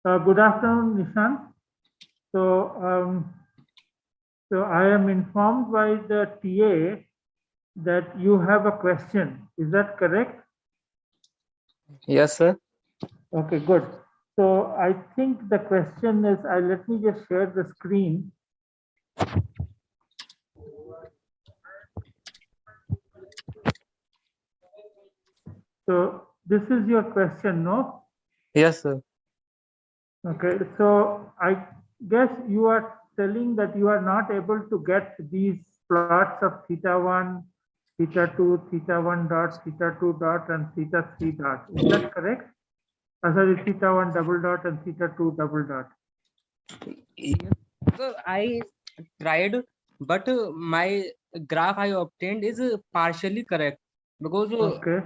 Good afternoon, Nishan. So, so I am informed by the TA that you have a question. Is that correct? Yes, sir. Okay, good. So I think the question is, let me just share the screen. So this is your question, no? Yes, sir. Okay, so I guess you are telling that you are not able to get these plots of theta1, theta2, theta1 dot, theta2 dot, and theta3 dot. Is that correct? Sorry, theta1 double dot and theta2 double dot. Yes. So I tried, but my graph I obtained is partially correct because Okay.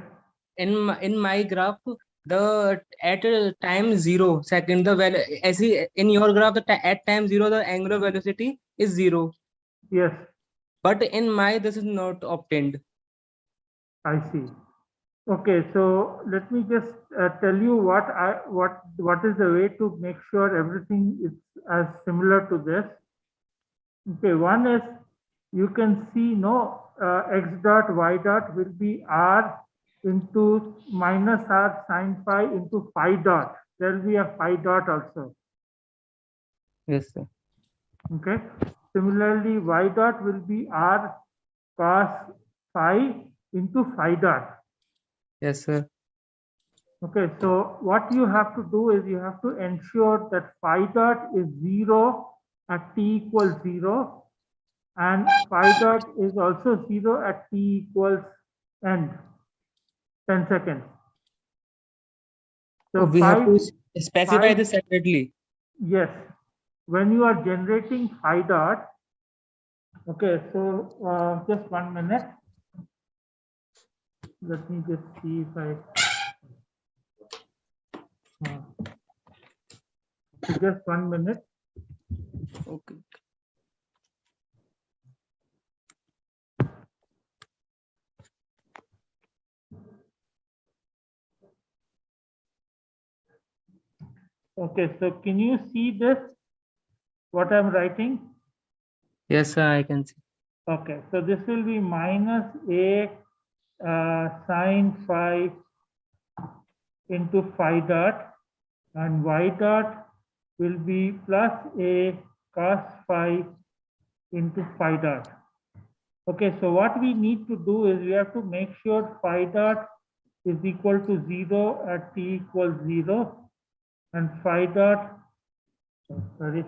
in my graph the at time 0 second the value as in your graph at time 0 the angular velocity is 0, Yes, but in my this is not obtained. I see. Okay, so let me just tell you what is the way to make sure everything is as similar to this. Okay, one is you can see x dot y dot will be r into minus r sine phi into phi dot. There will be a phi dot also. Yes, sir. Okay. Similarly, y dot will be r cos phi into phi dot. Yes, sir. Okay, so what you have to do is you have to ensure that phi dot is 0 at t equals 0 and phi dot is also 0 at t equals end, 10 seconds. Oh, So we have to 5, specify 5, this separately. yes. When you are generating phi dot, okay, so just 1 minute. Let me just see if I, just 1 minute. Okay. Okay, so can you see this, what I'm writing? Yes, sir, I can see. Okay, so this will be minus a sine phi into phi dot and y dot will be plus a cos phi into phi dot. Okay, so what we need to do is we have to make sure phi dot is equal to 0 at t equals 0 and phi dot, sorry,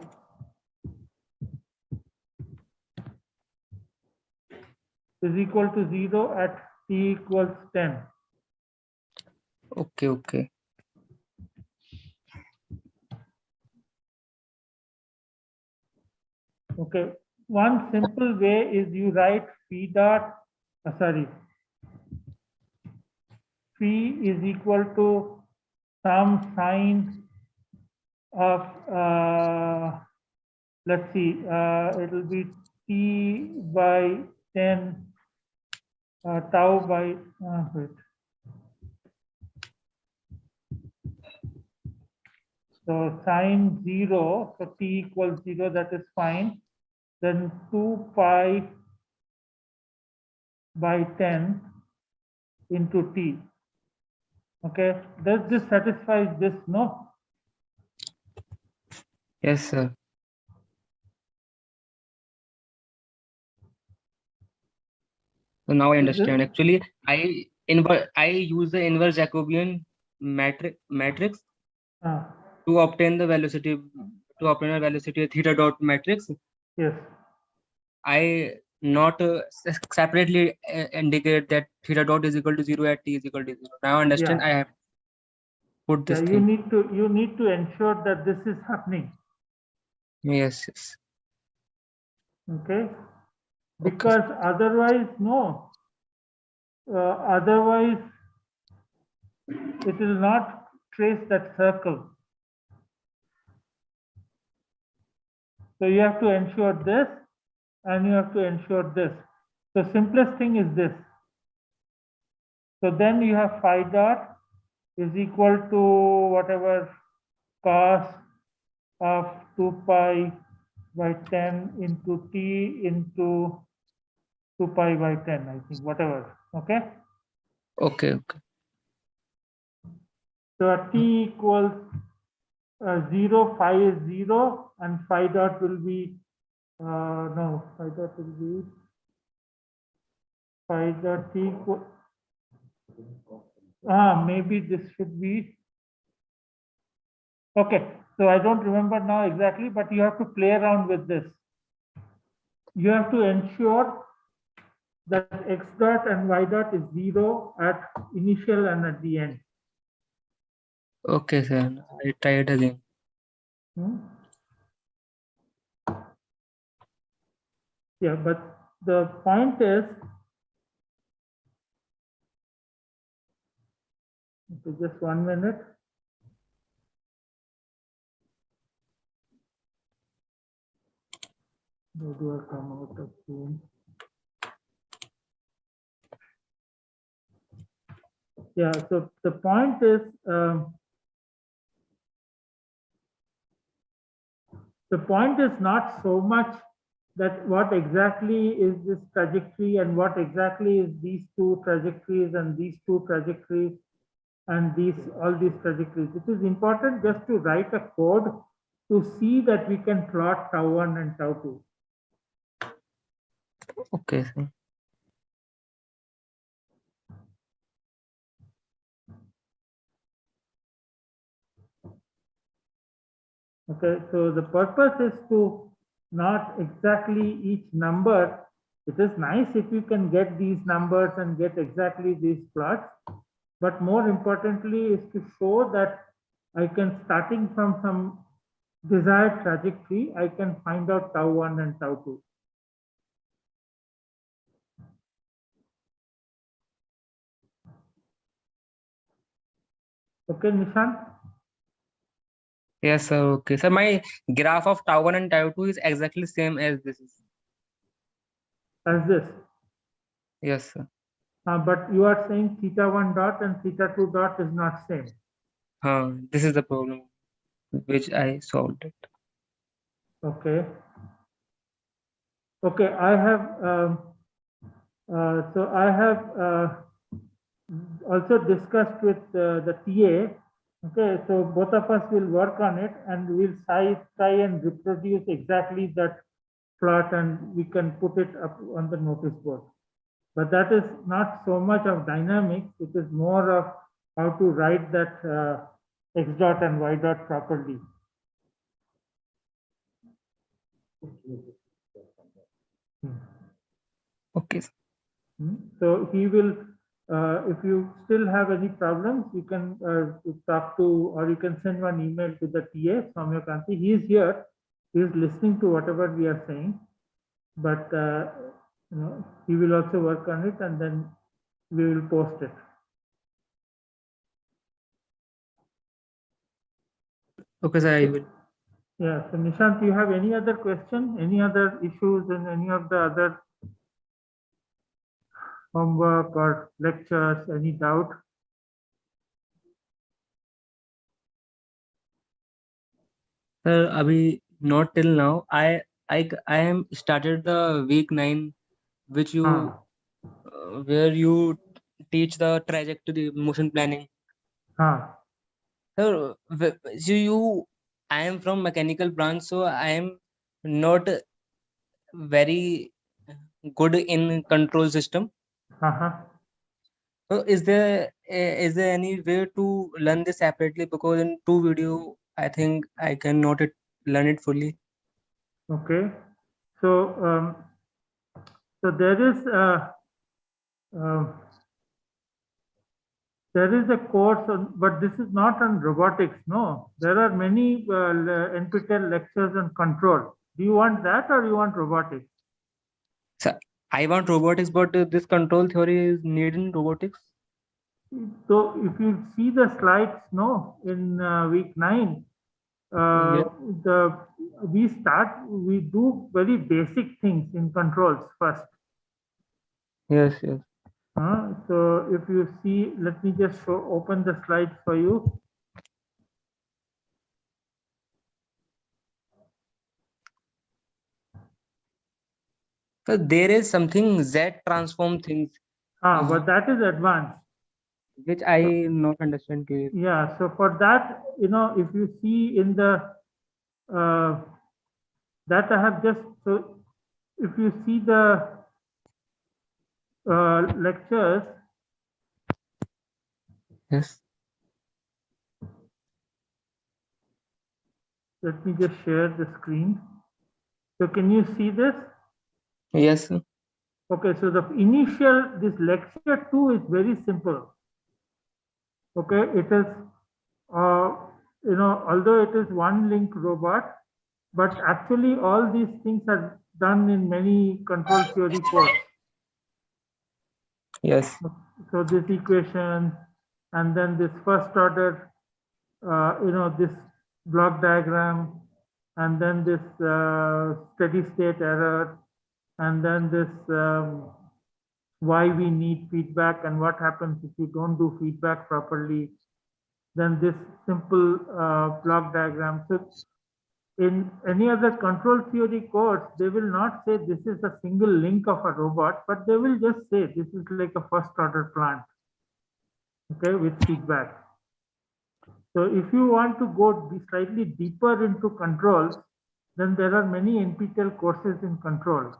is equal to 0 at t equals 10. Okay, okay. Okay, one simple way is you write phi dot, phi is equal to some sine of, let's see, it will be t by 10 tau by, wait. So sine 0, so t equals 0, that is fine. Then 2 pi by 10 into t. Okay, does this satisfies this? No? Yes, sir. So now I Is this? understand. Actually, I use the inverse Jacobian matrix to obtain the velocity, to obtain a velocity theta dot matrix. Yes. I not separately indicate that theta dot is equal to 0 at t is equal to 0. Now I understand. Yeah. I have put this Yeah, thing. you need to ensure that this is happening. Yes, yes. Okay. Okay. Because otherwise, no. Otherwise, it will not trace that circle. So you have to ensure this and you have to ensure this. The simplest thing is this. So then you have phi dot is equal to whatever cos of 2 pi by 10 into t into 2 pi by 10, I think, whatever. Okay. Okay. So t equals 0, phi is 0, and phi dot will be, no, phi dot will be, phi dot t equal, maybe this should be, okay. So I don't remember now exactly, but you have to play around with this. You have to ensure that x dot and y dot is 0 at initial and at the end. Okay, sir. I try it again. Yeah, but the point is, okay, just 1 minute. Where do I come out of Zoom? Yeah, so the point is, not so much that what exactly is this trajectory and what exactly is these two trajectories and these two trajectories and all these trajectories. It is important just to write a code to see that we can plot tau 1 and tau 2. Okay, sir. Okay, so the purpose is to not exactly each number. It is nice if you can get these numbers and get exactly these plots, but more importantly is to show that I can, starting from some desired trajectory, I can find out tau 1 and tau 2. Okay, Nishant? Yes, sir. Okay, sir. My graph of tau 1 and tau 2 is exactly same as this is. As this. Yes, sir. But you are saying theta 1 dot and theta 2 dot is not same. This is the problem which I solved it. Okay. Okay, I have so I have also discussed with the TA. Okay, so both of us will work on it and we'll try and reproduce exactly that plot and we can put it up on the notice board. But that is not so much of dynamics, it is more of how to write that x dot and y dot properly. Okay. So he will, if you still have any problems, you can talk to, or you can send one email to the TA, Soumya Kanti. He is here. He is listening to whatever we are saying, but he will also work on it and then we will post it. Okay, sir. I will. Yeah. So Nishant, do you have any other question, any other issues in any of the other homework or lectures, any doubt? Sir, abhi not till now. I am started the week 9, which you where you teach the trajectory motion planning. Sir, I am from mechanical branch, so I am not very good in control system. So is there any way to learn this separately? Because in 2 video, I think I cannot learn it fully. Okay. So so there is a course on, but this is not on robotics. No, there are many NPTEL lectures on control. Do you want that or you want robotics? So I want robotics, but this control theory is needed in robotics. So if you see the slides, no, in week 9, we do very basic things in controls first. Yes. So if you see, let me just open the slides for you. So there is something Z transform things, But that is advanced. which I not understand clearly. Yeah, so for that, if you see in the that I have just, so if you see the lectures, Yes. let me just share the screen. So can you see this? Yes. Sir. Okay, so the initial, this lecture 2 is very simple. Okay, it is, although it is one link robot, but actually all these things are done in many control theory courses. Yes. So this equation, and then this first order, this block diagram, and then this steady state error, and then this why we need feedback and what happens if you don't do feedback properly. Then this simple block diagram. So in any other control theory course, they will not say this is a single link of a robot, but they will just say this is like a first order plant, okay, with feedback. So if you want to go slightly deeper into controls, then there are many NPTEL courses in control.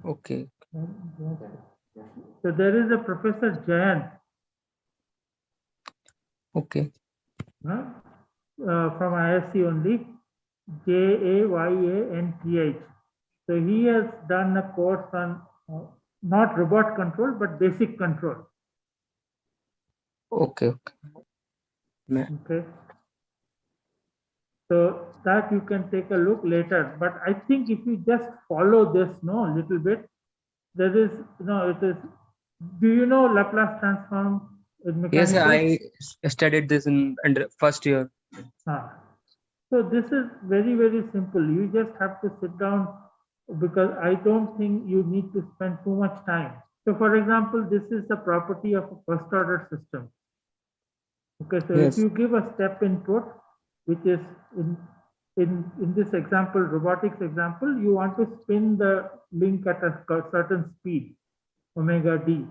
Okay. So there is a Professor Jayan, Okay. From ISC only, Jayanth. So he has done a course on not robot control, but basic control. Okay. Okay. So that you can take a look later. But I think if you just follow this, a little bit, there is, it is, do you know Laplace transform in Yes, mechanical? I studied this in under first year. So this is very, very simple. You just have to sit down, because I don't think you need to spend too much time. So for example, this is the property of a first order system. Okay, so if Yes. you give a step input, which is in this example, robotics example, you want to spin the link at a certain speed, omega d.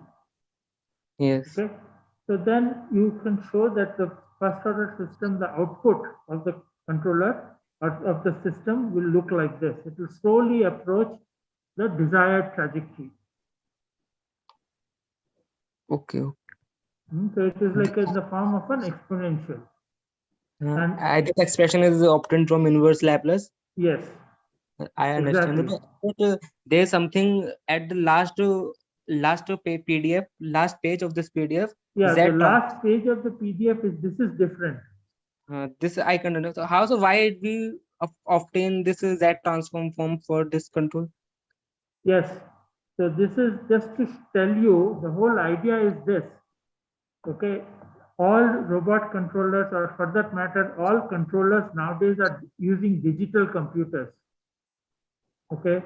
Yes. Okay, so then you can show that the first order system, the output of the controller or of the system will look like this. It will slowly approach the desired trajectory. Okay. So it is like in the form of an exponential. And This expression is obtained from inverse Laplace. yes, I understand. exactly. But there's something at the last PDF, last page of this PDF. Yeah, the Z last page of the PDF is, this is different. this I can understand. So how, so why we obtain this Z transform form for this control? Yes. So this is just to tell you, the whole idea is this. Okay. All robot controllers, or for that matter, all controllers nowadays are using digital computers. Okay.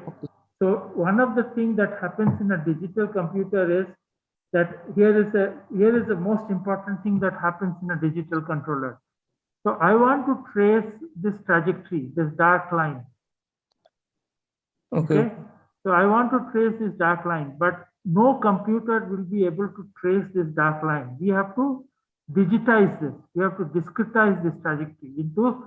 So one of the things that happens in a digital computer is that here is the most important thing that happens in a digital controller. So I want to trace this trajectory, this dark line. Okay. So I want to trace this dark line, but no computer will be able to trace this dark line. We have to digitize this. We have to discretize this trajectory into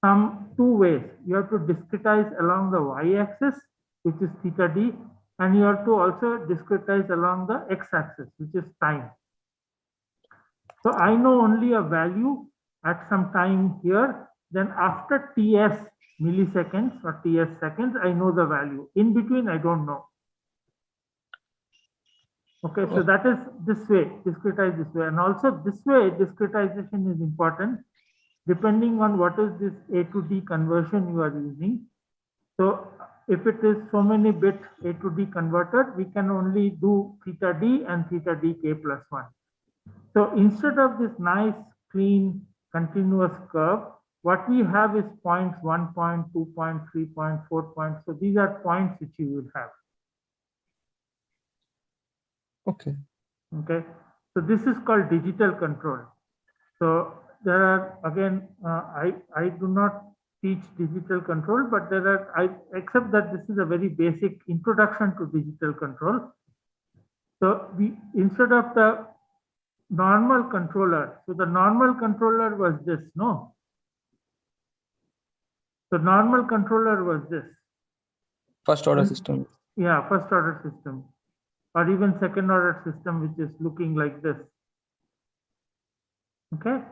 some two ways. You have to discretize along the y-axis, which is theta d, and you have to also discretize along the x-axis, which is time. So I know only a value at some time here. Then after ts milliseconds or ts seconds, I know the value. In between, I don't know. Okay, so that is this way, discretize this way. And also this way, discretization is important depending on what is this A to D conversion you are using. So if it is so many bit A to D converter, we can only do theta D and theta dk plus 1. So instead of this nice, clean, continuous curve, what we have is points, 1 point, 2 point, 3 point, 4 point. So these are points which you will have. Okay. Okay. So this is called digital control. So there are, again, I do not teach digital control, but there are, except that this is a very basic introduction to digital control. So instead of the normal controller, so the normal controller was this, no? The normal controller was this. First order system. Yeah, first order system, or even second order system, which is looking like this. Okay.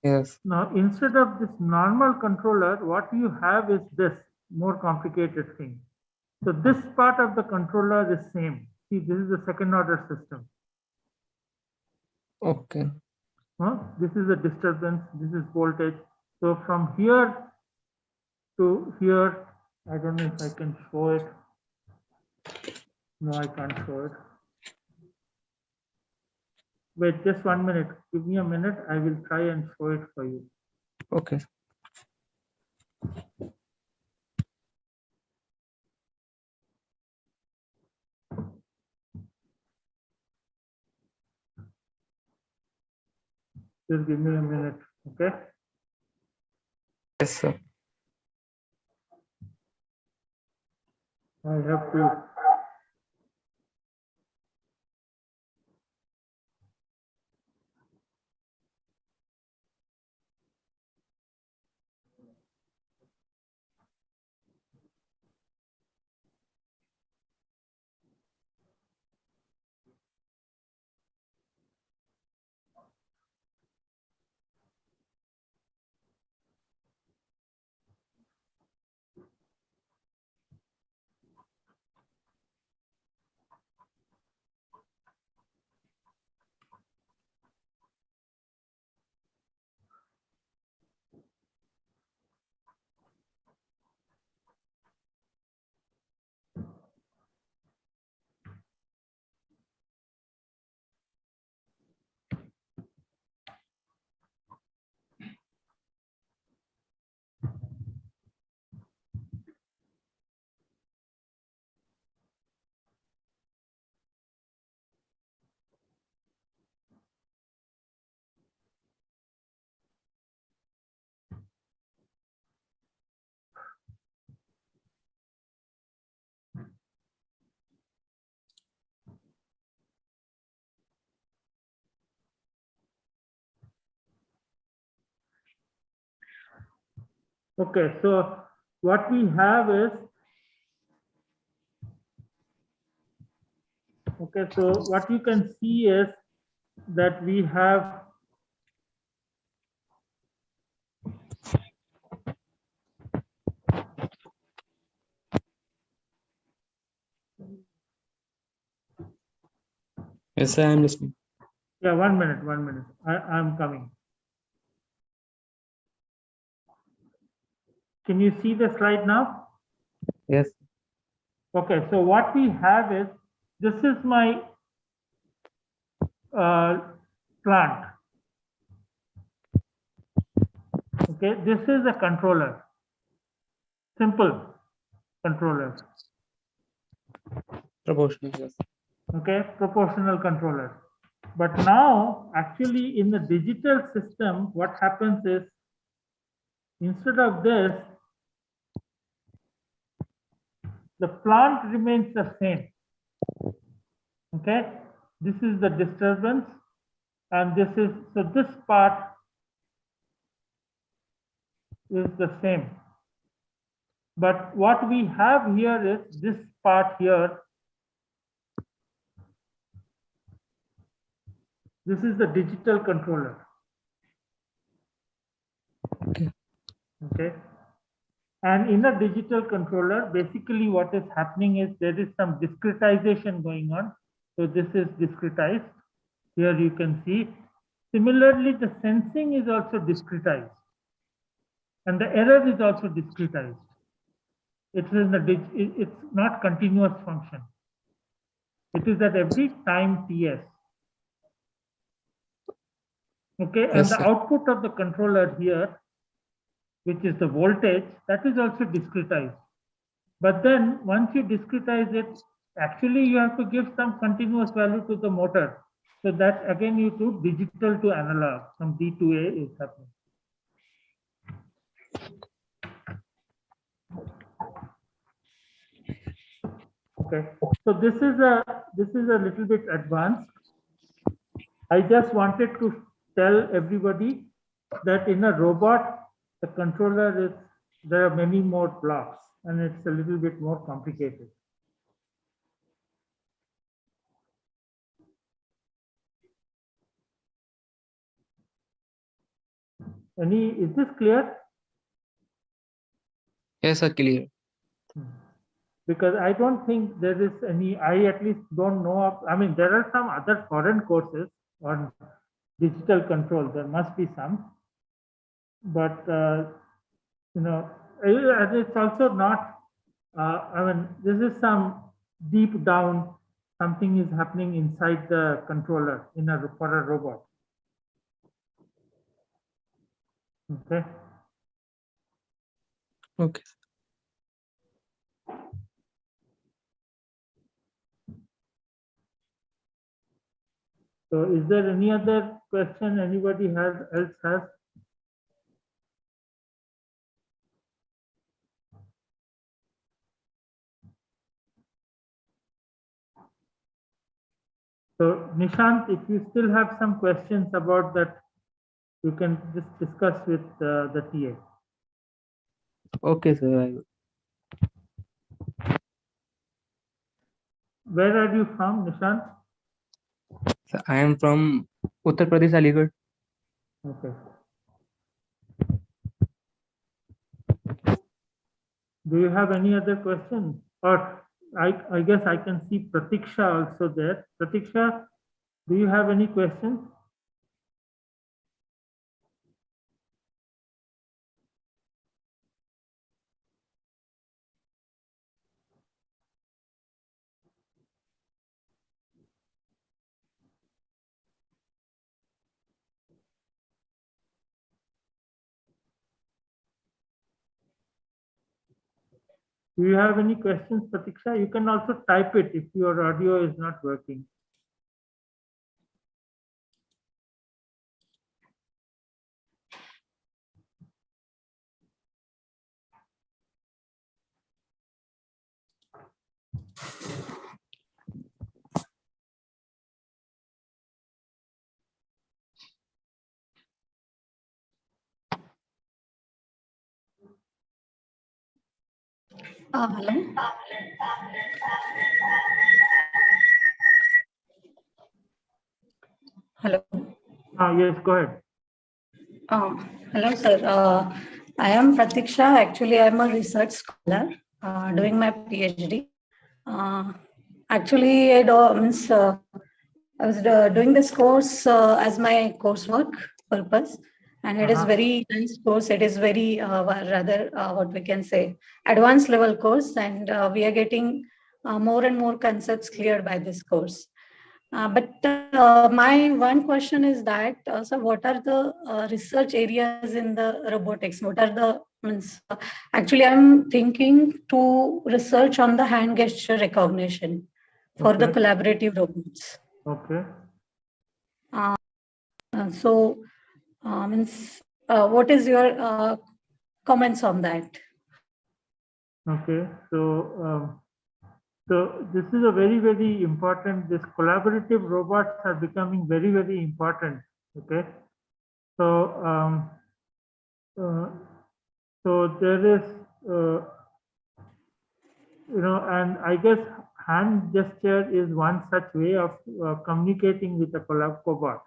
Yes. Now, instead of this normal controller, what you have is this more complicated thing. So this part of the controller is same. See, this is the second order system. Okay. This is the disturbance, this is voltage. So from here to here, I don't know if I can show it. No, I can't show it. Wait, just 1 minute. Give me a minute. I will try and show it for you. Okay. Just give me a minute, okay? Yes, sir. I have to. Okay, so what we have is, okay, so what you can see is that we have Yes, sir, I am listening. yeah, 1 minute, 1 minute. I'm coming. Can you see the slide now? Yes. Okay, so what we have is, this is my plant. Okay, this is a controller, simple controller. Proportional, yes. Okay, proportional controller. But now, actually, in the digital system, what happens is, instead of this, the plant remains the same. Okay, this is the disturbance, and this is, so this part is the same. But what we have here is this part here. This is the digital controller. Okay. Okay. And in a digital controller, basically what is happening is there is some discretization going on. So this is discretized. Here you can see. Similarly, the sensing is also discretized. And the error is also discretized. It's not continuous function. It is at every time TS. Okay, and Yes, the sir. output of the controller here, which is the voltage, that is also discretized. But then once you discretize it, actually you have to give some continuous value to the motor. So that again you do digital to analog, from D to A is happening. Okay, so this is a little bit advanced. I just wanted to tell everybody that in a robot, the controller is, there are many more blocks and it's a little bit more complicated. Is this clear? Yes, sir, clear. Because I don't think there is any, I at least don't know of, I mean, there are some other foreign courses on digital control, there must be some, but, you know, and it's also not, I mean, this is some deep down, something is happening inside the controller for a robot. Okay. Okay. So is there any other question anybody else has? So Nishant, if you still have some questions about that, you can just discuss with the TA. Okay, sir. Where are you from, Nishant? I am from Uttar Pradesh, Aligarh. Okay. Do you have any other questions? Or I guess I can see Pratiksha also there. Pratiksha, do you have any questions? Do you have any questions, Pratiksha? You can also type it if your audio is not working. Hello. Hello. Yes, go ahead. Hello, sir. I am Pratiksha. Actually, I am a research scholar doing my PhD. Actually, I was doing this course as my coursework purpose, and it is very nice course. It is very rather what we can say advanced level course, and we are getting more and more concepts cleared by this course. But my one question is that, so what are the research areas in the robotics? What are the actually, I'm thinking to research on the hand gesture recognition for the collaborative robots. Okay. What is your comments on that? Okay. So this is a very, very important, this collaborative robots are becoming very, very important. Okay. So, so there is, and I guess hand gesture is one such way of communicating with a cobot.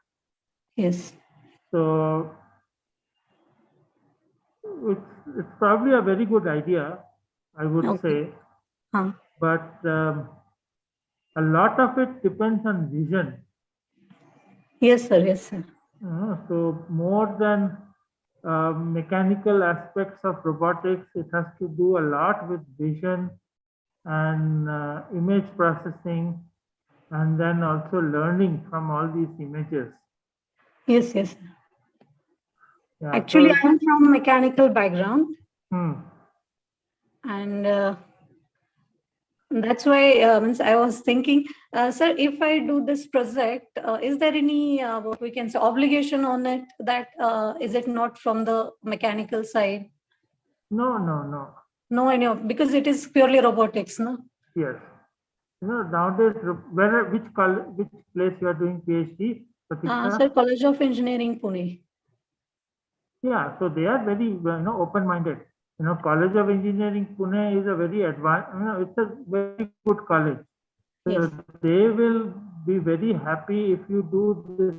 Yes. So it's probably a very good idea, I would say, but a lot of it depends on vision. Yes, sir. Yes, sir. So more than mechanical aspects of robotics, it has to do a lot with vision and image processing, and then also learning from all these images. Yes, yes. Yeah, actually, I'm from mechanical background. And that's why I was thinking, sir, if I do this project, is there any what we can say obligation on it? That is it not from the mechanical side? No. No, I know, because it is purely robotics, no? Yes. Nowadays, which place you are doing PhD? Pratiksha? Sir, College of Engineering, Pune. Yeah, so they are very, open-minded. College of Engineering Pune is a very advanced, it's a very good college. So Yes. they will be very happy if you do this,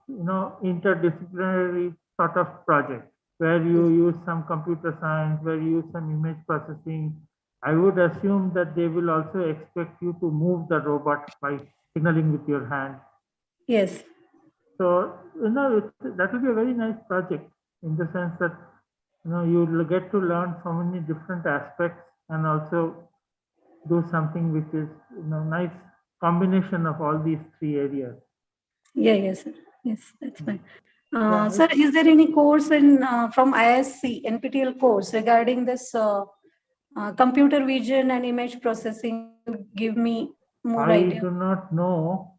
interdisciplinary sort of project where you use some computer science, where you use some image processing. I would assume that they will also expect you to move the robot by signaling with your hand. Yes. So, that will be a very nice project in the sense that, you will get to learn so many different aspects and also do something which is, nice combination of all these three areas. Yeah, yes, sir. Yes, that's fine. Yeah, Sir, is there any course in from ISC, NPTEL course regarding this computer vision and image processing? Give me more I idea. do not know.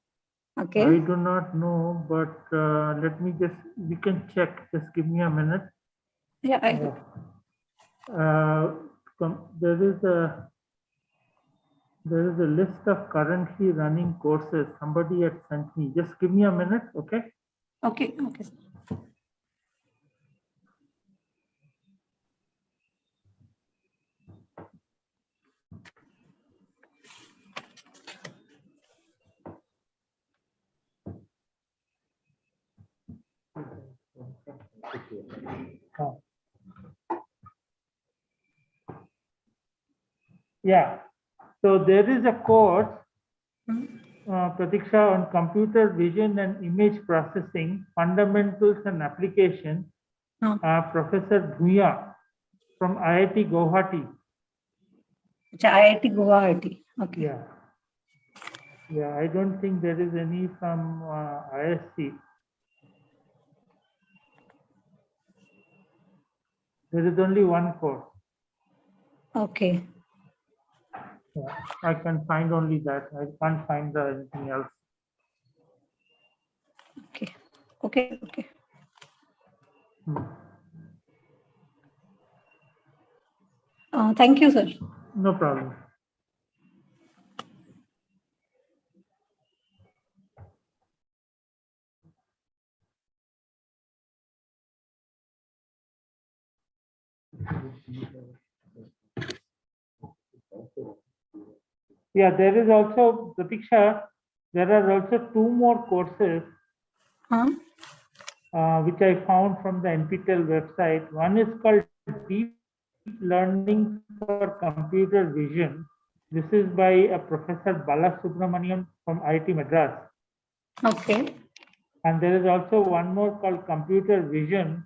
Okay. I do not know, but let me we can check. Just give me a minute. Yeah, I there is a list of currently running courses. Somebody had sent me. Just give me a minute, okay? okay, okay. Sir. Yeah. So there is a course, Hmm. Pratiksha, on computer vision and image processing, fundamentals and application. Oh. Professor Bhuya from IIT Guwahati. IIT Guwahati. Okay. Yeah. Yeah, I don't think there is any from ISC. There is only one course. Okay. Yeah, I can find only that. I can't find anything else. Okay. Okay. Okay. Thank you, sir. No problem. Yeah, there is also, Pratiksha, there are also two more courses Huh? which I found from the NPTEL website. One is called Deep Learning for Computer Vision. This is by a Professor Balasubramanian from IIT Madras. Okay. And there is also one more called Computer Vision,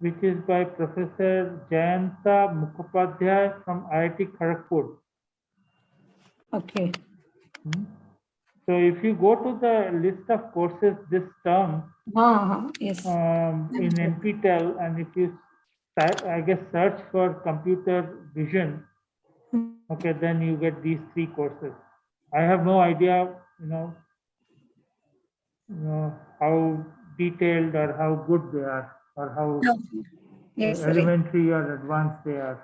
which is by Professor Jayanta Mukhopadhyay from IIT Kharagpur. Okay. So if you go to the list of courses this term Yes. in NPTEL, and if you, I guess, search for computer vision, okay, then you get these three courses. I have no idea, how detailed or how good they are, or how Yes, elementary or advanced they are.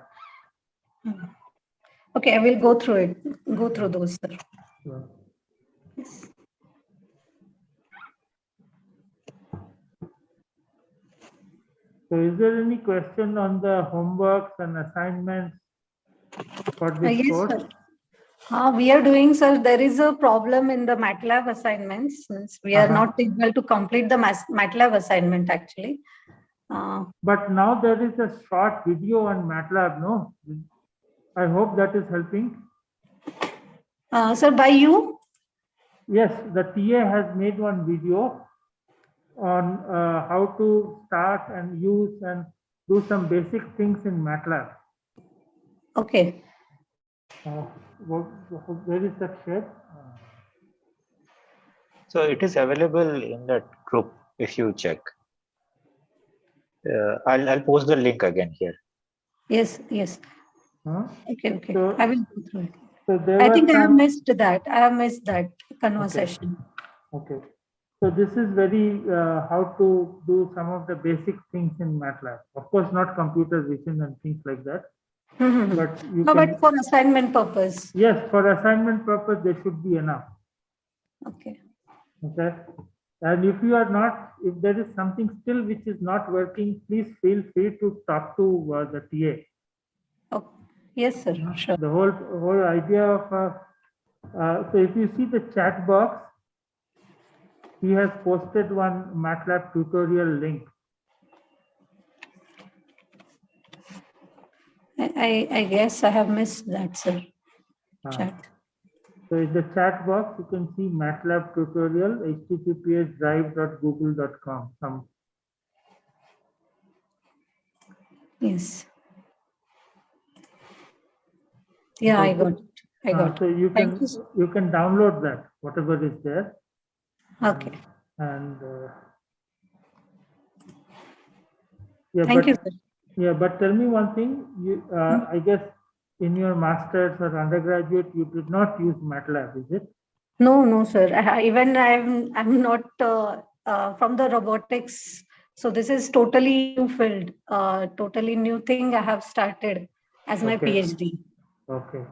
Okay, I will go through it. Go through those, sir. Sure. Yes. So is there any question on the homeworks and assignments for this Yes, course? sir. We are doing, sir. There is a problem in the MATLAB assignments. Since we are not able to complete the MATLAB assignment actually. But now there is a short video on MATLAB, no? I hope that is helping. Sir, by you? Yes, the TA has made one video on how to start and use and do some basic things in MATLAB. Okay. Where is that shared? So it is available in that group if you check. I'll post the link again here. Yes, yes. Okay, okay. So, I will go through it. So there I think I have some... missed that. I have missed that conversation. Okay. So this is very how to do some of the basic things in MATLAB. Of course, not computer vision and things like that. But you No, can, but for assignment purpose. yes, for assignment purpose, there should be enough. Okay. Okay. And if you are not, if there is something still which is not working, please feel free to talk to the TA. Oh, yes, sir. Sure. The whole idea of, so if you see the chat box, he has posted one MATLAB tutorial link. I guess I have missed that, sir. Chat. So in the chat box, you can see MATLAB tutorial, https://drive.google.com. Yes. Yeah, I got it. I got it. So you Thank can you, sir. you can download that, whatever is there. Okay. And yeah, Thank but you, sir. yeah, but tell me one thing. You, I guess in your master's or undergraduate, you did not use MATLAB, is it? No, sir. Even I'm not from the robotics. So this is totally new field, totally new thing I have started as my Okay. PhD. Okay.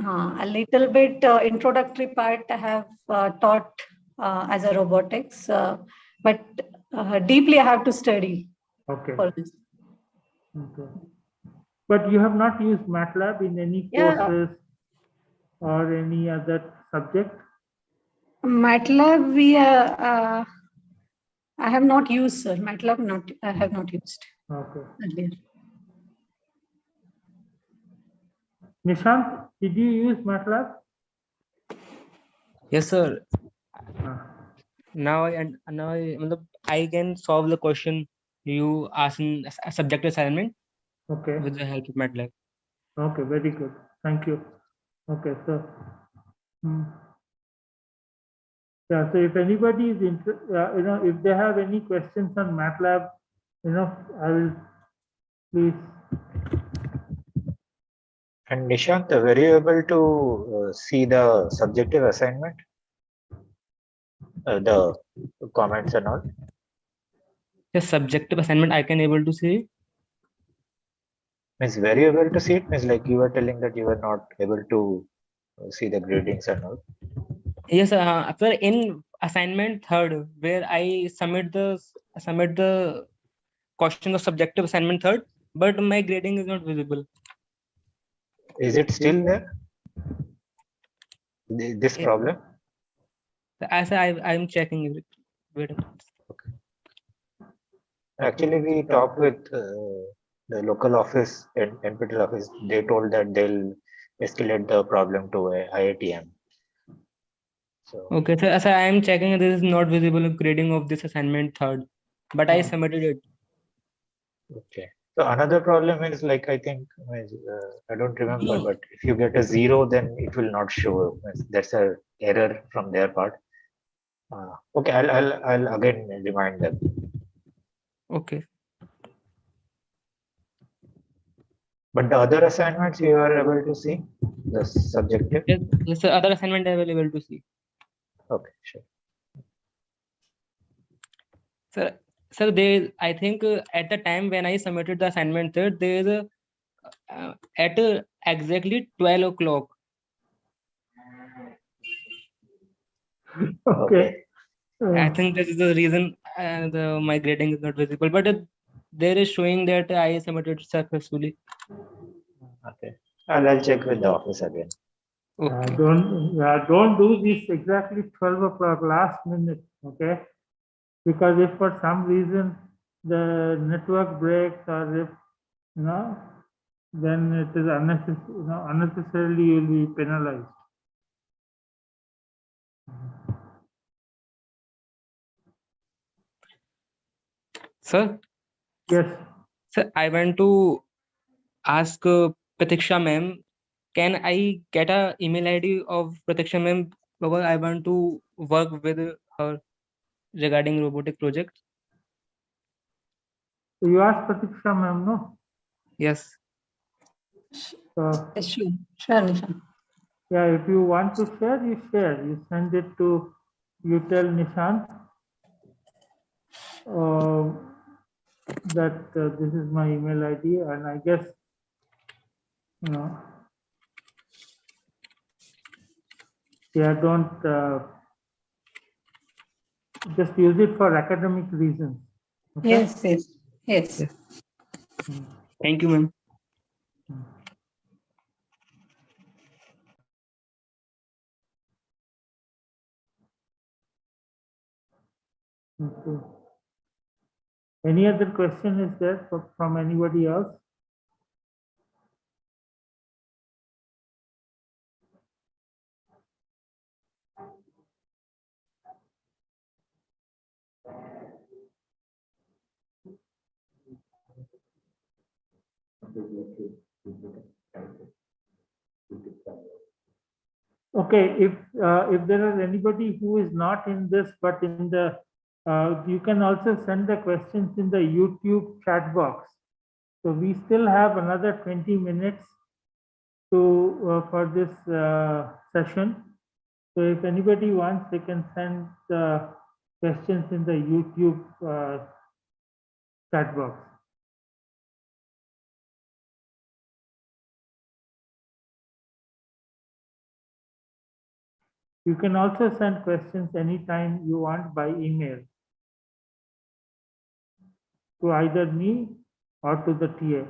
A little bit introductory part I have taught as a robotics, but deeply I have to study Okay. for this. Okay. But you have not used MATLAB in any Yeah. courses or any other subject? MATLAB, I have not used, sir. MATLAB, I have not used. Okay. Earlier. Nishant, did you use MATLAB? Yes, sir. Ah. I can solve the question you asked in a subject assignment Okay. with the help of MATLAB. Okay, very good. Thank you. Okay, so yeah, so if anybody is interested, if they have any questions on MATLAB, I will please. And Nishant, were you able to see the subjective assignment? The comments and all? The subjective assignment I can able to see. Means were you able to see it? Means like you were telling that you were not able to see the gradings and all. Yes, after in assignment third, where I submit the question of subjective assignment third, but my grading is not visible. Is it still there? This problem? As I'm checking it. Wait a minute. Okay. Actually, we talked with the local office and NPTEL office. They told that they'll escalate the problem to a IITM. So Okay, so as I am checking, this is not visible grading of this assignment third, but I submitted it. okay. So another problem is like I think I don't remember, but if you get a 0, then it will not show. That's a error from their part. Okay, I'll again remind them. Okay. But the other assignments you are able to see the subjective. Yes, the other assignment I will able to see. Okay, sure. So I think at the time when I submitted the assignment third, there is a at exactly 12 o'clock. Okay. I think that is the reason my grading is not visible, but there is showing that I submitted successfully. Okay, I'll check with the office again. Okay. Don't do this exactly 12 o'clock last minute, okay? Because if for some reason the network breaks or if, then it is unnecessarily you'll be penalized. Sir? Yes. Sir, I want to ask Pratiksha ma'am, can I get a email ID of Pratiksha ma'am because I want to work with her regarding robotic project? So you asked Pratiksha ma'am, no? Yes. So, Sure, Nishan. yeah, if you want to share, you share. You send it to, you tell Nishant that this is my email ID, and I guess No. Yeah, don't just use it for academic reasons. Okay? Yes, yes, yes. Yes. Thank you, ma'am. Okay. Any other question is there from anybody else? Okay, if there is anybody who is not in this, but in the, you can also send the questions in the YouTube chat box. So we still have another 20 minutes to for this session. So if anybody wants, they can send questions in the YouTube chat box. You can also send questions anytime you want by email to either me or to the TA.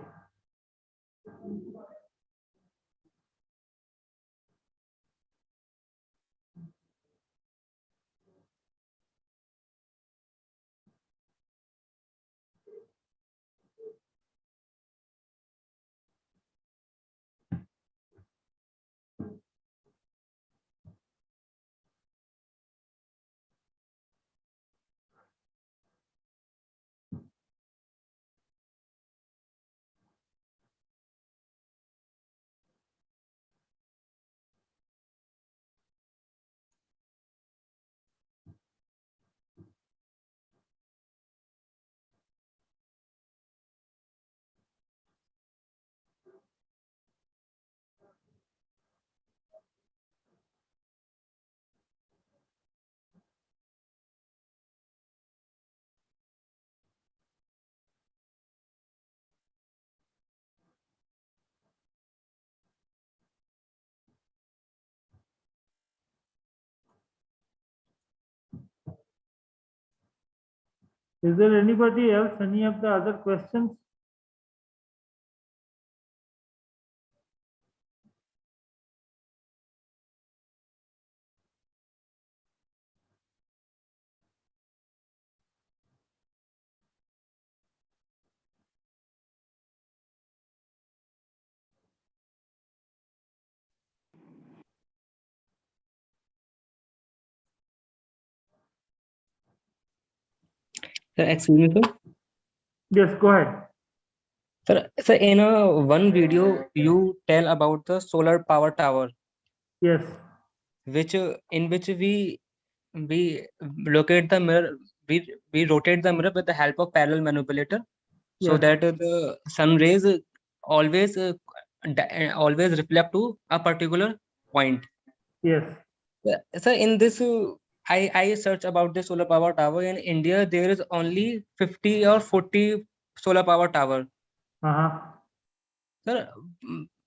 Is there anybody else, any of the other questions? Sir, excuse me, sir. Yes, go ahead. Sir, in one video, you tell about the solar power tower, Yes, which in which we locate the mirror, we rotate the mirror with the help of parallel manipulator, so yes, that the sun rays always always reflect to a particular point. yes. Sir, in this, I search about the solar power tower in India. There is only 50 or 40 solar power tower. Uh-huh. Sir,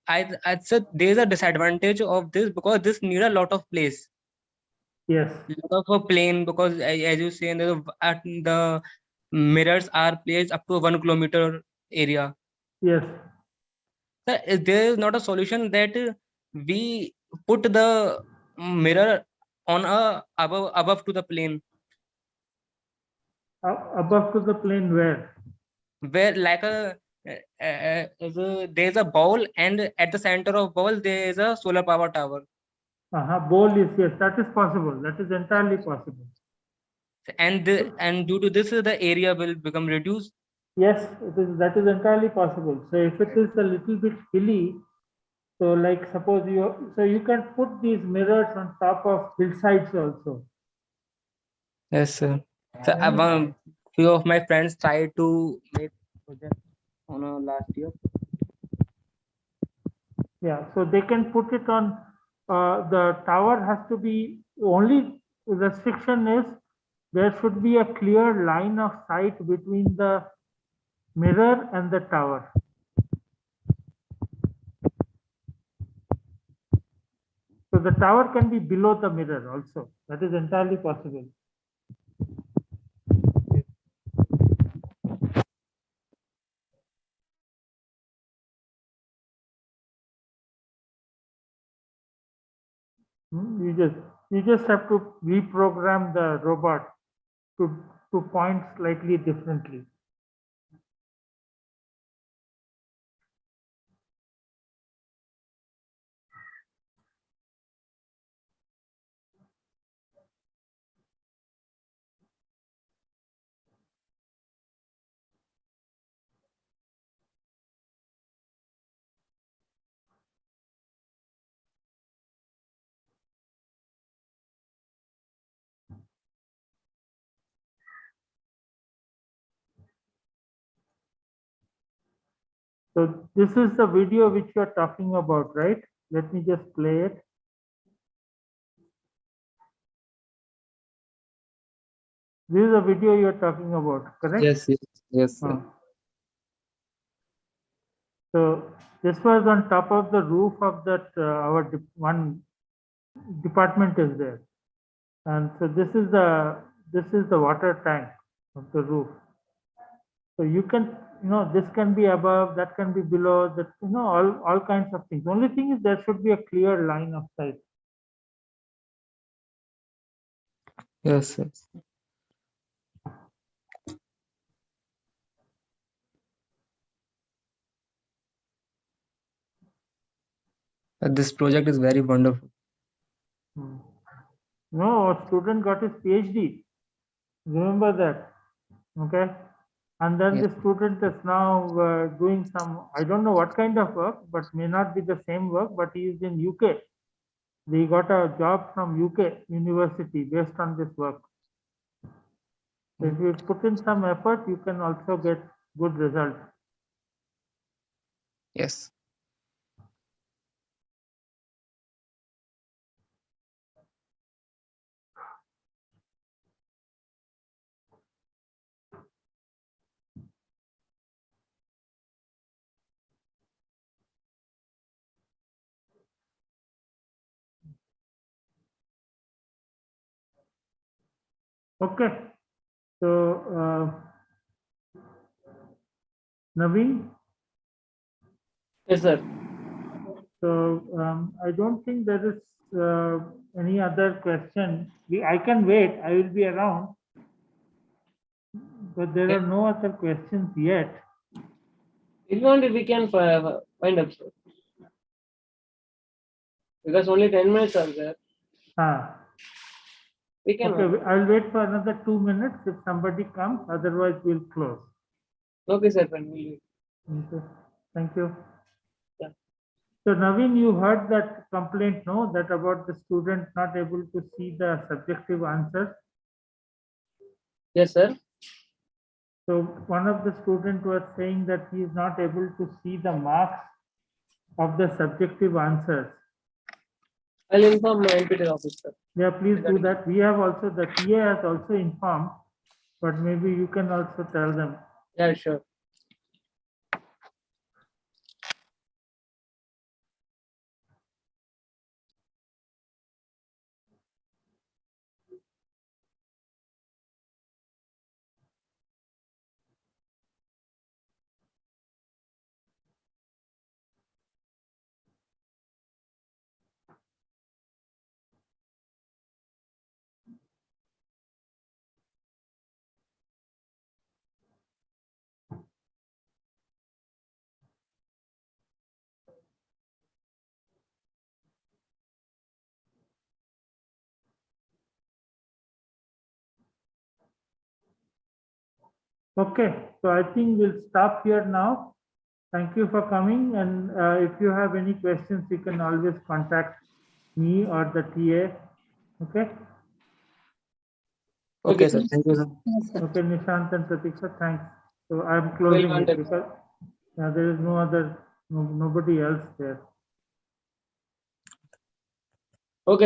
I said there is a disadvantage of this because this need a lot of place, Yes, lot of a plane, because as you say, the mirrors are placed up to 1 kilometer area. yes. Sir, there is not a solution that we put the mirror on a above to the plane, Above to the plane where? where like there's a bowl, and at the center of bowl there is a solar power tower. Uh-huh. Bowl is, yes, that is possible. That is entirely possible. And due to this, the area will become reduced. Yes, it is, that is entirely possible. So if it is a little bit hilly, so like suppose so you can put these mirrors on top of hillsides also. Yes, sir. So few of my friends tried to make project on a last year. Yeah, so they can put it on, the tower has to be, only restriction is there should be a clear line of sight between the mirror and the tower. So the tower can be below the mirror also. That is entirely possible. You just have to reprogram the robot to point slightly differently. So this is the video which you are talking about, right? Let me just play it. This is the video you are talking about, correct? Yes, yes, sir. So this was on top of the roof of that our one department is there, and so this is the water tank of the roof. So you can, this can be above, that can be below, that, all kinds of things. Only thing is there should be a clear line of sight. Yes, yes. This project is very wonderful. No, a student got his PhD. Remember that, okay? And then Yes. the student is now doing some, I don't know what kind of work, but may not be the same work, but he is in UK. They got a job from UK university based on this work. So if you put in some effort, you can also get good results. Yes. Okay. So, Naveen? Yes, sir. So I don't think there is any other question. I can wait. I will be around, but there are no other questions yet. If you want, we can find up, sir. Because only 10 minutes are there. We can. Okay, I'll wait for another 2 minutes if somebody comes. Otherwise, we'll close. Okay, sir. Then we'll wait. Okay. Thank you. Yeah. So Naveen, you heard that complaint, no? That about the student not able to see the subjective answers. Yes, sir. So one of the students was saying that he is not able to see the marks of the subjective answers. I'll inform my NPTEL officer. Yeah, please do that. We have also, the TA has also informed, but maybe you can also tell them. Yeah, sure. Okay, so I think we'll stop here now. Thank you for coming. And if you have any questions, you can always contact me or the TA. Okay. Okay, sir. Thank you, sir. Yes, sir. Okay, Nishant and Pratiksha, thanks. So I'm closing it contact. because there is nobody else there. Okay, sir.